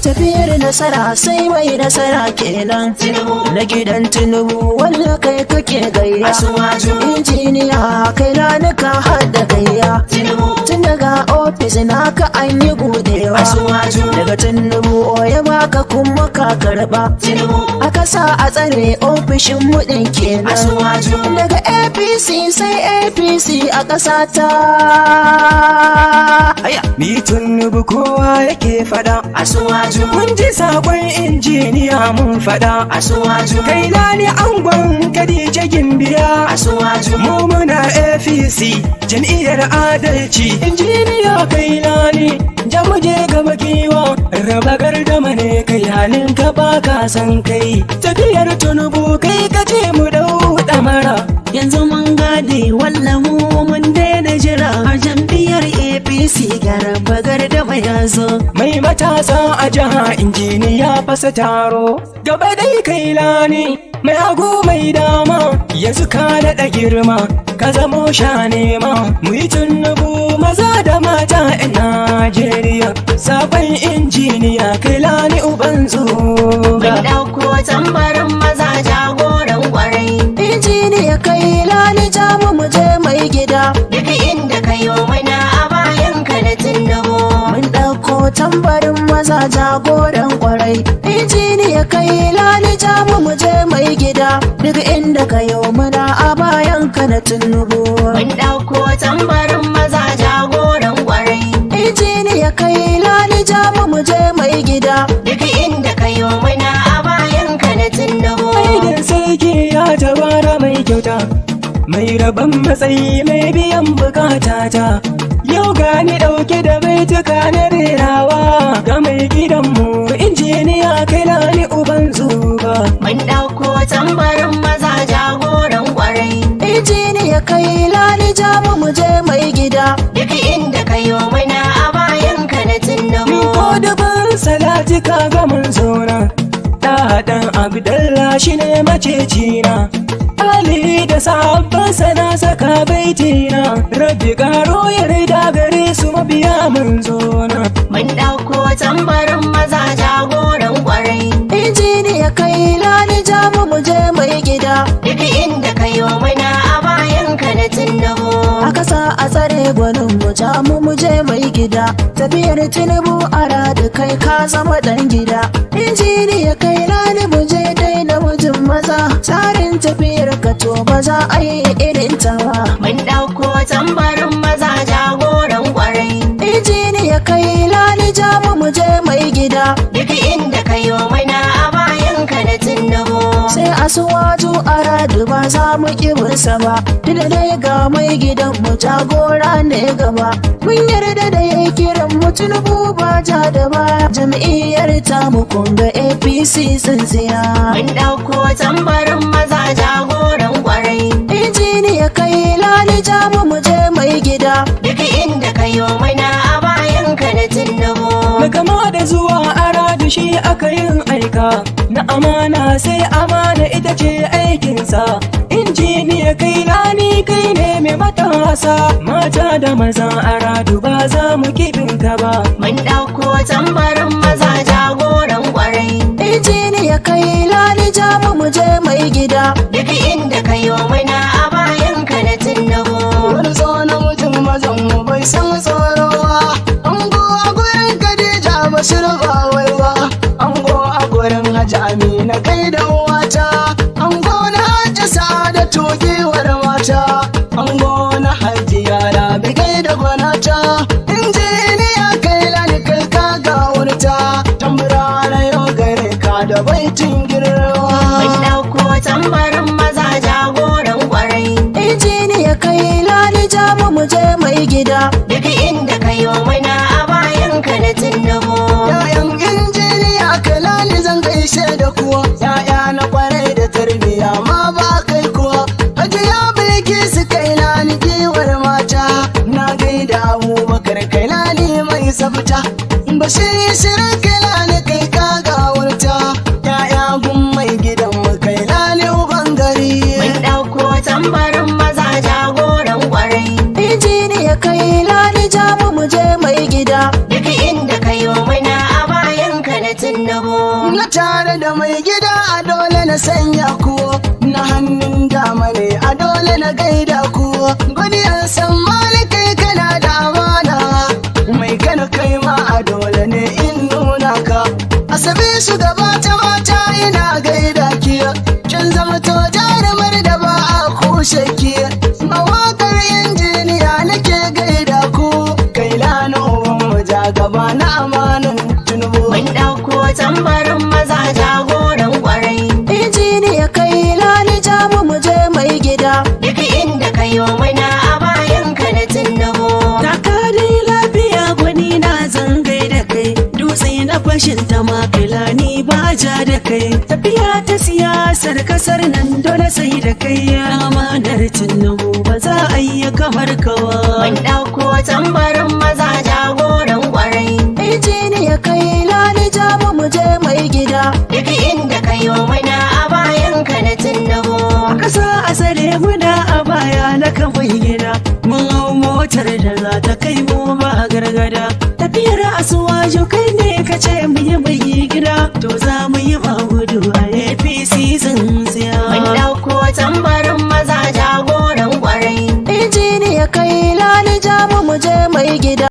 tafiyar nasara sai mai nasara kenan. Na gidan Tinubu wanda kai kake gayya. Injiniya kai lanuka har da gayya. Tun daga ofis naka an yi godewa. Daga Tinubu ya baka kuma ka karba. Aka sa a tsare ofishin mu din kenan. Daga APC sai APC a ƙasa ta. Ni Tinubu kowa yake fada. Kun ji sakon injiniya mun fada. Kai lani angon Khadija Gimbiya. Mu muna APC jam'iyyar adalci. Injiniya kai lani jamuje gaba giwa. Raba gardama ne kai halin ka baka san kai. Tafiyar Tinubu kai kace mu dau damara. Yanzu mun gade wallan mu mun daina jira. A jam'iyyar APC garaba gardama ya zo. Mai matasa a jiha injiniya fasa taro. Gaba dai kai lani mai hagu mai dama. Yanzu ka daɗa girma ka zamo sha nema. Mu yi Tinubu maza da mata 'yan Najeriya. Sabon injiniya kai lani uban zuga. Mun ɗauko tambarin maza jagoran kwarai. Injiniya kai lani jamu mu je mai gida. Duk inda ka yo mana a bayan ka na Tinubu. Mun ɗauko tambarin maza jagoran kwarai. Injiniya kai lani jamu mu je mai gida. Duk inda ka yo mana a bayan ka na Tinubu. Mun ɗauko tambarin maza jagoran kwarai. Injiniya kai lani jamu mu je mai gida. Duk inda ka yo mana a bayan ka na Tinubu. Aikin sarki ya tabara mai kyauta. Mai rabon matsayi mai biyan bukatata. Yau gani ɗauke da baituka na rerawa. Ga mai gidanmu injiniya kai lani uban zuba. Mun ɗauko tambarin maza jagoran kwarai. Injiniya kai lani jamu mu je mai gida. Duk inda ka yo mana a bayan ka na Tinubu. Ko dubin salati ka ga mun zona. Ɗan Abdallah shi ne macecina. Ali da sahabban sana saka baitina. Rabbi karo ya rida gare su mabiya mun zona. Mun ɗauko tambarin maza jagoran kwarai. Injiniya kai lani jamu mu je mai gida. Duk inda ka yo mana a bayan ka na Tinubu. Aka sa a tsare gwanin mu jamu mu je mai gida. Tafiyar Tinubu a rada kai ka zama dan gida. Injiniya kai lani mu je dai namijin maza. Tsarin tafiyar ka to ba za a yi irin ta ba. Mun ɗauko tambarin maza jagoran kwarai. Injiniya kai lani jamu mu je mai gida. Duk inda ka yo mana a bayan ka na Tinubu. Sai asuwaju a radu ba za mu kibinsa ba. Duk dai ga mai gidan mu jagora ne gaba. Mun yarda da yayi kiran mu Tinubu ba ja da ba. Jam'iyyar ta mu kunga APC tsintsiya. Mun ɗauko tambarin maza jagoran kwarai. Injiniya kai lani jamu mu je mai gida. Duk inda ka yo mana a bayan ka na Tinubu. Mai kama da zuwa aradu shi aka yin aika. Na amana sai amana ita ce aikinsa. Injiniya kai lani kai ne mai matasa. Mata da maza aradu ba za mu kibinka ba. Mun ɗauko tambarin maza jagoran kwarai. Injiniya kai lani jamu mu je mai gida. Duk inda ka yo mana a bayan ka na Tinubu. Wani tsohon mutum mazan mu bai san tsoro ba. Ango a gurin Khadija Bashir ba wai ba. Ango a gurin Hajji Amina kai da uwata. Ango na Hajji Sa'adatu giwar mata. Ango na Hajji Yara bigai da gwanata. Injiniya kai lani kai ka ga wurta. Tambura na yau gare ka da baitin girma. Mun ɗauko tambarin maza jagoran kwarai. Injiniya kai lani jamu mu je mai gida. Duk inda ka yo mana a bayan ka na Tinubu. Yayan injiniya kalali zan gaishe da kuwa. Yaya na kwarai da tarbiya ma ba kai kuwa. Hajiya Bilkisu Kailani giwar mata. Na gaida Abubakar Kailani mai tsafta. Bashir Shirin Kailani kai ka ga wurta. Yaya gun mai gidan mu Kailani uban gari. Mun ɗauko tambarin maza jagoran kwarai. Injiniya kai lani jamu mu je mai gida. Duk inda ka yo mana a bayan ka na Tinubu. Na tare da mai gida a dole na sanya ku, na hannun dama ne a dole na gaida ku. Gudiyar san malikai kana da amana, mai kana kai ma a dole ne in nuna ka. Asabe shugaba ta mata ina gaida ki, kin zama to jarumar da ba a kushe ki. Mawakar injiniya nake gaida ku, kai lano mu ja gaba na amanin Tinubu. Mun ɗauko tambarin maza jagoran kwarai. injiniya kai lani jamu mu je mai gida. Duk inda ka yi muna a bayan ka na Tinubu. Takari lafiya gwani na zangai da kai, dutse na fashin ta makila ni ba ja da kai. Tafiya ta siyasar kasar nan dole sai da kai, amanar Tinubu ba za a yi kamar kawa. Mun ɗauko tambarin maza jagoran kwarai. injiniya kai lani jamu mu je mai gida. Duk inda ka yi muna a bayan ka na Tinubu. Ƙasa a tsare muna a baya na kawai gida, mun hau motar da za ta kai mu ba gargada. Tafiyar asuwaju kai ne ka ce mu yi mai gida, to za mu yi ba gudu